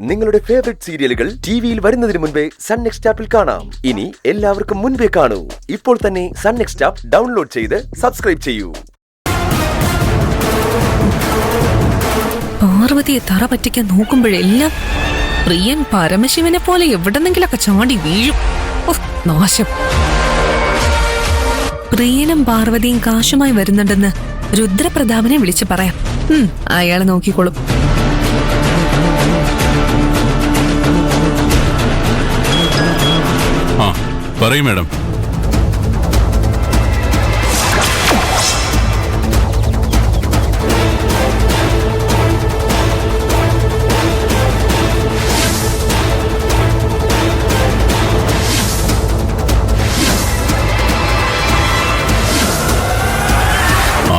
നിങ്ങളുടെ ഫേവറേറ്റ് സീരിയലുകൾ ടിവിയിൽ വരുന്നതിന് മുൻപേ സൺ നെക്സ്റ്റ് ആപ്പിൽ കാണാം. ഇനി എല്ലാവർക്കും മുൻപേ കാണൂ. ഇപ്പോൾ തന്നെ സൺ നെക്സ്റ്റ് ആപ്പ് ഡൗൺലോഡ് ചെയ്ത് സബ്സ്ക്രൈബ് ചെയ്യൂ. പാർവതിയെ തറ പറ്റിക്കാൻ നോക്കുമ്പോഴെല്ലാം പ്രിയൻ പരമശിവനെ പോലെ എവിടെന്നെങ്കിലൊക്കെ ചാടി വീഴും. നാശം. പ്രിയനും പാർവതിയും കാശുമായി വരുന്നുണ്ടെന്ന് രുദ്രപ്രതാപനെ വിളിച്ചു പറയാം. അയാളെ നോക്കിക്കോളും. പറയൂ മാഡം.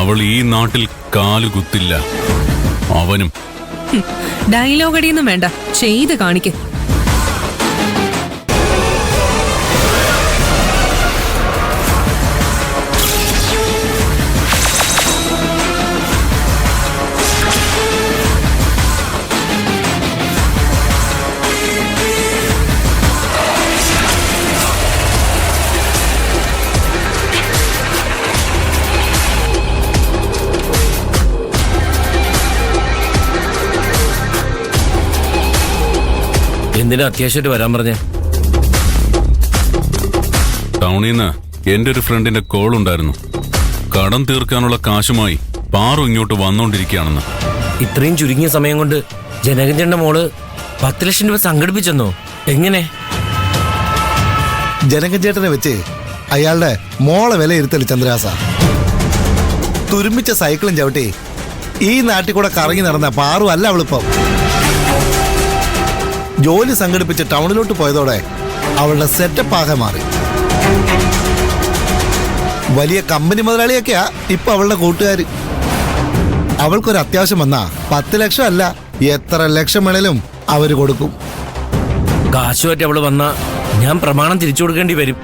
അവൾ ഈ നാട്ടിൽ കാലുകുത്തില്ല. അവനും. ഡയലോഗടിയൊന്നും വേണ്ട, ചെയ്ത് കാണിക്ക്. എന്തിനാ അത്യാവശ്യമായിട്ട് വരാൻ പറഞ്ഞേ? ടൗണിൽ നിന്ന് എന്റെ ഒരു ഫ്രണ്ടിന്റെ കോൾ ഉണ്ടായിരുന്നു. കടം തീർക്കാനുള്ള കാശുമായി പാറു ഇങ്ങോട്ട് വന്നോണ്ടിരിക്കുകയാണെന്ന്. ഇത്രയും ചുരുങ്ങിയ സമയം കൊണ്ട് ജനകഞ്ചന്റെ മോള് 10 ലക്ഷം രൂപ സംഘടിപ്പിച്ചെന്നോ? എങ്ങനെ? ജനകഞ്ചേട്ടനെ വെച്ച് അയാളുടെ മോളെ വിലയിരുത്തൽ ചന്ദ്രാസ. തുരുമ്പിച്ച സൈക്കിളും ചവിട്ടി ഈ നാട്ടിൽ കൂടെ കറങ്ങി നടന്ന പാറു അല്ല അവളിപ്പം. ജോലി സംഘടിപ്പിച്ച് ടൗണിലോട്ട് പോയതോടെ അവളുടെ സെറ്റപ്പ് ആകെ മാറി. വലിയ കമ്പനി മുതലാളിയൊക്കെയാ ഇപ്പൊ അവളുടെ കൂട്ടുകാര്. അവൾക്കൊരു അത്യാവശ്യം വന്നാ 10 ലക്ഷം അല്ല, എത്ര ലക്ഷം വേണേലും അവര് കൊടുക്കും. കാശുമായിട്ട് അവള് വന്നാ ഞാൻ പ്രമാണം തിരിച്ചു കൊടുക്കേണ്ടി വരും.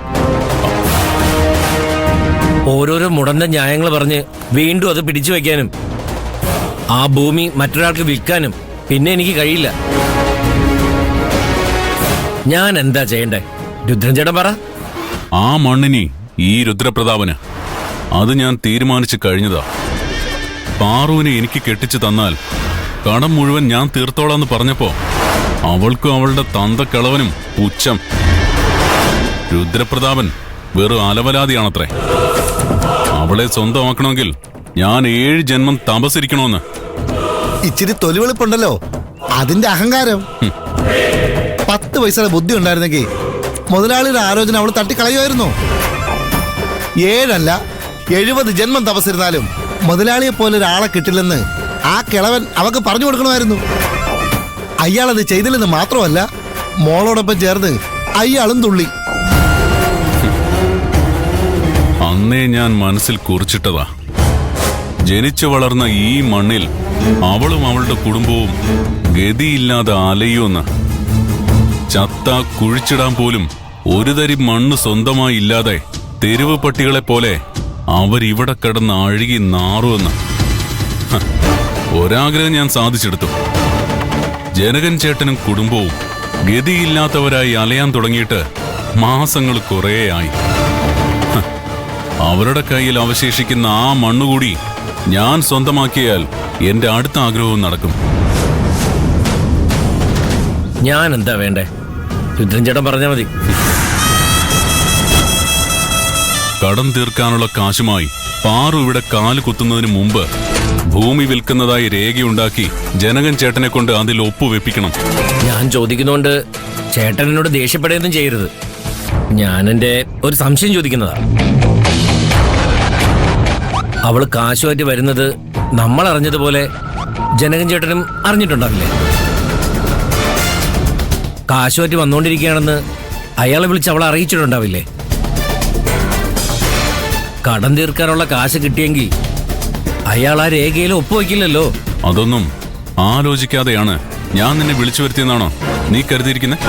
ഓരോരോ മുടന്ത ന്യായങ്ങൾ പറഞ്ഞ് വീണ്ടും അത് പിടിച്ചു വയ്ക്കാനും ആ ഭൂമി മറ്റൊരാൾക്ക് വിൽക്കാനും പിന്നെ എനിക്ക് കഴിയില്ല. ഞാൻ എന്താ ചെയ്യണ്ടേ? രുദ്രൻ ചേട്ടൻ പറ. ആ മണ്ണിനി ഈ രുദ്രപ്രതാപന്. അത് ഞാൻ തീരുമാനിച്ചു കഴിഞ്ഞതാ. പാറുവിനെ എനിക്ക് കെട്ടിച്ചു തന്നാൽ കടം മുഴുവൻ ഞാൻ തീർത്തോളാന്ന് പറഞ്ഞപ്പോ അവൾക്കും അവളുടെ തന്തക്കിളവനും പുച്ഛം. രുദ്രപ്രതാപൻ വെറും അലവലാതിയാണത്രേ. അവളെ സ്വന്തമാക്കണമെങ്കിൽ ഞാൻ 7 ജന്മം തപസ്സിരിക്കണോന്ന്. ഇച്ചിരി തൊലിവെളുപ്പുണ്ടല്ലോ, അതിന്റെ അഹങ്കാരം. 10 പൈസയുടെ ബുദ്ധി ഉണ്ടായിരുന്നെങ്കിൽ മുതലാളിയുടെ ആലോചന അവൾ തട്ടിക്കളയുമായിരുന്നു. 7 അല്ല 70 ജന്മം തപസ്സിരുന്നാലും മുതലാളിയെ പോലെ ഒരാളെ കിട്ടില്ലെന്ന് ആ കിളവൻ അവക്ക് പറഞ്ഞു കൊടുക്കണമായിരുന്നു. അയാളത് ചെയ്തില്ലെന്ന് മാത്രമല്ല, മോളോടൊപ്പം ചേർന്ന് അയാളും തുള്ളി. അന്നേ ഞാൻ മനസ്സിൽ കുറിച്ചിട്ടതാ, ജനിച്ചു വളർന്ന ഈ മണ്ണിൽ അവളും അവളുടെ കുടുംബവും ഗതിയില്ലാതെ അലയുമെന്ന്. ചത്ത കുഴിച്ചിടാൻ പോലും ഒരു തരി മണ്ണ് സ്വന്തമായി ഇല്ലാതെ തെരുവ് പട്ടികളെ പോലെ അവരിവിടെ കിടന്ന് അഴുകി നാറുമെന്ന്. ഒരാഗ്രഹം ഞാൻ സാധിച്ചെടുത്തു. ജനകൻ ചേട്ടനും കുടുംബവും ഗതിയില്ലാത്തവരായി അലയാൻ തുടങ്ങിയിട്ട് മാസങ്ങൾ കുറേയായി. അവരുടെ കയ്യിൽ അവശേഷിക്കുന്ന ആ മണ്ണുകൂടി ഞാൻ സ്വന്തമാക്കിയാൽ എന്റെ അടുത്ത ആഗ്രഹവും നടക്കും. ഞാൻ എന്താ വേണ്ടേ? രുദ്രൻ ചേട്ടൻ പറഞ്ഞാൽ മതി. കടം തീർക്കാനുള്ള കാശുമായി പാറു ഇവിടെ കാല് കുത്തുന്നതിന് മുമ്പ് ഭൂമി വിൽക്കുന്നതായി രേഖയുണ്ടാക്കി ജനകൻ ചേട്ടനെ കൊണ്ട് അതിൽ ഒപ്പുവെപ്പിക്കണം. ഞാൻ ചോദിക്കുന്നോണ്ട് ചേട്ടൻ എന്നോട് ദേഷ്യപ്പെടുകയൊന്നും ചെയ്യരുത്. ഞാൻ എന്റെ ഒരു സംശയം ചോദിക്കുന്നതാ. അവള് കാശുമായിട്ട് വരുന്നത് നമ്മൾ അറിഞ്ഞതുപോലെ ജനകൻ ചേട്ടനും അറിഞ്ഞിട്ടുണ്ടാവില്ലേ? കാശുമായിട്ട് വന്നുകൊണ്ടിരിക്കുകയാണെന്ന് അയാളെ വിളിച്ച് അവളെ അറിയിച്ചിട്ടുണ്ടാവില്ലേ? കടം തീർക്കാനുള്ള കാശ് കിട്ടിയെങ്കിൽ അയാൾ ആ രേഖയിൽ ഒപ്പുവെക്കില്ലല്ലോ. അതൊന്നും ആലോചിക്കാതെയാണ് ഞാൻ നിന്നെ വിളിച്ചു വരുത്തിയെന്നാണോ നീ കരുതിയിരിക്കുന്നത്?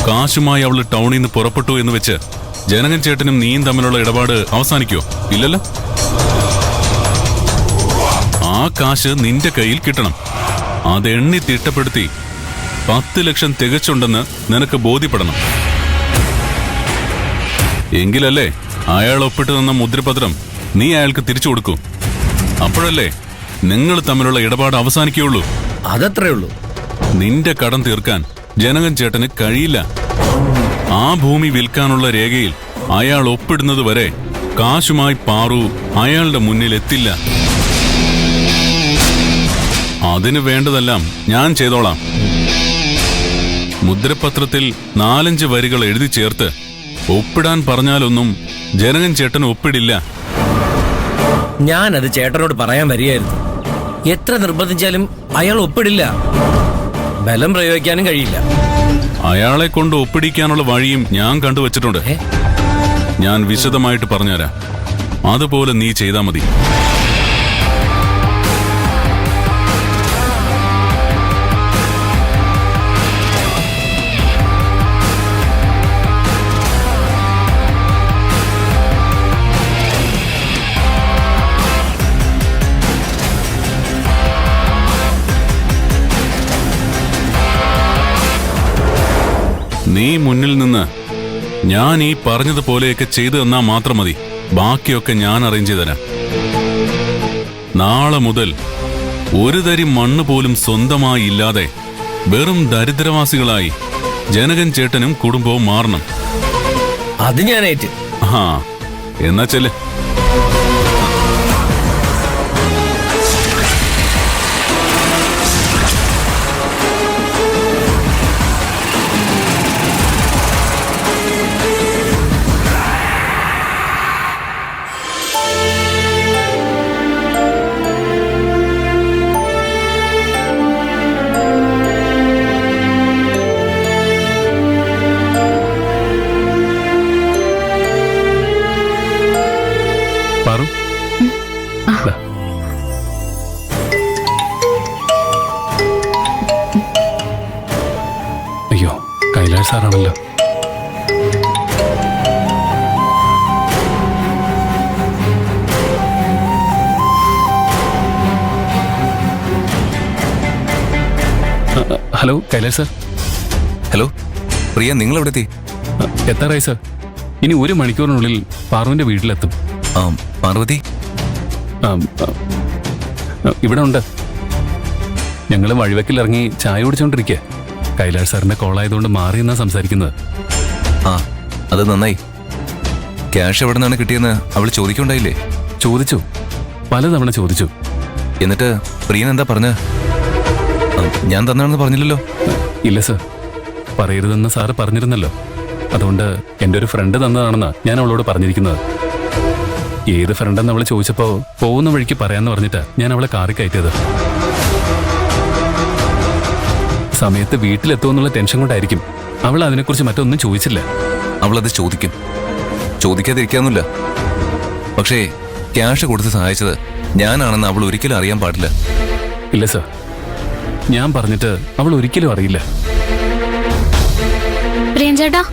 കാശുമായി അവള് ടൗണിൽ നിന്ന് പുറപ്പെട്ടു എന്ന് വെച്ച് ജനകൻ ചേട്ടനും നീയും തമ്മിലുള്ള ഇടപാട് അവസാനിക്കുമോ? ഇല്ലല്ലോ. ആ കാശ് നിന്റെ കയ്യിൽ കിട്ടണം. അത് എണ്ണി തിട്ടപ്പെടുത്തി 10 ലക്ഷം തികച്ചുണ്ടെന്ന് നിനക്ക് ബോധ്യപ്പെടണം. എങ്കിലല്ലേ അയാൾ ഒപ്പിട്ട് തന്ന മുദ്രപത്രം നീ അയാൾക്ക് തിരിച്ചു കൊടുക്കൂ. അപ്പോഴല്ലേ നിങ്ങൾ തമ്മിലുള്ള ഇടപാട് അവസാനിക്കുകയുള്ളൂ. അതത്രേ ഉള്ളൂ. നിന്റെ കടം തീർക്കാൻ ജനകൻ ചേട്ടന് കഴിയില്ല. ആ ഭൂമി വിൽക്കാനുള്ള രേഖയിൽ അയാൾ ഒപ്പിടുന്നത് വരെ കാശുമായി പാറു അയാളുടെ മുന്നിൽ എത്തില്ല. അതിന് വേണ്ടതെല്ലാം ഞാൻ ചെയ്തോളാം. മുദ്രപത്രത്തിൽ 4-5 വരികൾ എഴുതി ചേർത്ത് ഒപ്പിടാൻ പറഞ്ഞാലൊന്നും ജനകൻ ചേട്ടൻ ഒപ്പിടില്ല. ഞാനത് ചേട്ടനോട് പറയാൻ വരികയായിരുന്നു. എത്ര നിർബന്ധിച്ചാലും അയാൾ ഒപ്പിടില്ല. ബലം പ്രയോഗിക്കാനും കഴിയില്ല. അയാളെ കൊണ്ട് ഒപ്പിടിക്കാനുള്ള വഴിയും ഞാൻ കണ്ടുവച്ചിട്ടുണ്ട്. ഞാൻ വിശദമായിട്ട് പറഞ്ഞുതരാം. അതുപോലെ നീ ചെയ്താ മതി. നീ മുന്നിൽ നിന്ന് ഞാൻ ഈ പറഞ്ഞതുപോലെയൊക്കെ ചെയ്തു തന്നാ മാത്രം മതി. ബാക്കിയൊക്കെ ഞാൻ അറേഞ്ച് ചെയ്ത് തരാം. നാളെ മുതൽ ഒരു തരി മണ്ണ് പോലും സ്വന്തമായി ഇല്ലാതെ വെറും ദരിദ്രവാസികളായി ജനകൻ ചേട്ടനും കുടുംബവും മാറണം. അത് ഞാൻ ഏറ്റ്. ആ എന്നാ ചെല്ല്. പാറു, അയ്യോ കൈലാഷ് സാറാണല്ലോ. Hello Kailash sir. Hello Priya, നിങ്ങൾ എവിടെ എത്തി? എത്താറായി സാർ. ഇനി 1 മണിക്കൂറിനുള്ളിൽ പാറുവിന്റെ വീട്ടിലെത്തും. പാർവതി ഇവിടെ ഉണ്ട്. ഞങ്ങൾ വഴിവെക്കിലിറങ്ങി ചായ കുടിച്ചോണ്ടിരിക്കുക. കൈലാഷ് സാറിന്റെ കോളായതുകൊണ്ട് മാറിയെന്നാ സംസാരിക്കുന്നത്. ആ അത് നന്നായി. ക്യാഷ് എവിടെ നിന്നാണ് കിട്ടിയെന്ന് അവൾ ചോദിക്കുണ്ടായില്ലേ? ചോദിച്ചു, പലതവണ ചോദിച്ചു. എന്നിട്ട് പ്രിയൻ എന്താ പറഞ്ഞ? ഞാൻ തന്നാണെന്ന് പറഞ്ഞില്ലല്ലോ. ഇല്ല സാർ, പറയരുതെന്ന് സാറ് പറഞ്ഞിരുന്നല്ലോ. അതുകൊണ്ട് എൻ്റെ ഒരു ഫ്രണ്ട് തന്നതാണെന്നാ ഞാൻ അവളോട് പറഞ്ഞിരിക്കുന്നത്. ഏത് ഫ്രണ്ടെന്ന് അവൾ ചോദിച്ചപ്പോൾ പോകുന്ന വഴിക്ക് പറയാന്ന് പറഞ്ഞിട്ടാ ഞാൻ അവളെ കാറി കയറ്റിയത്. സമയത്ത് വീട്ടിലെത്തുമെന്നുള്ള ടെൻഷൻ കൊണ്ടായിരിക്കും അവൾ അതിനെക്കുറിച്ച് മറ്റൊന്നും ചോദിച്ചില്ല. അവളത് ചോദിക്കും, ചോദിക്കാതിരിക്കാന്നില്ല. പക്ഷേ ക്യാഷ് കൊടുത്ത് സഹായിച്ചത് ഞാനാണെന്ന് അവൾ ഒരിക്കലും അറിയാൻ പാടില്ല. ഇല്ല സാർ, ഞാൻ പറഞ്ഞിട്ട് അവൾ ഒരിക്കലും അറിയില്ല. പ്രിയൻ ചേട്ടാ,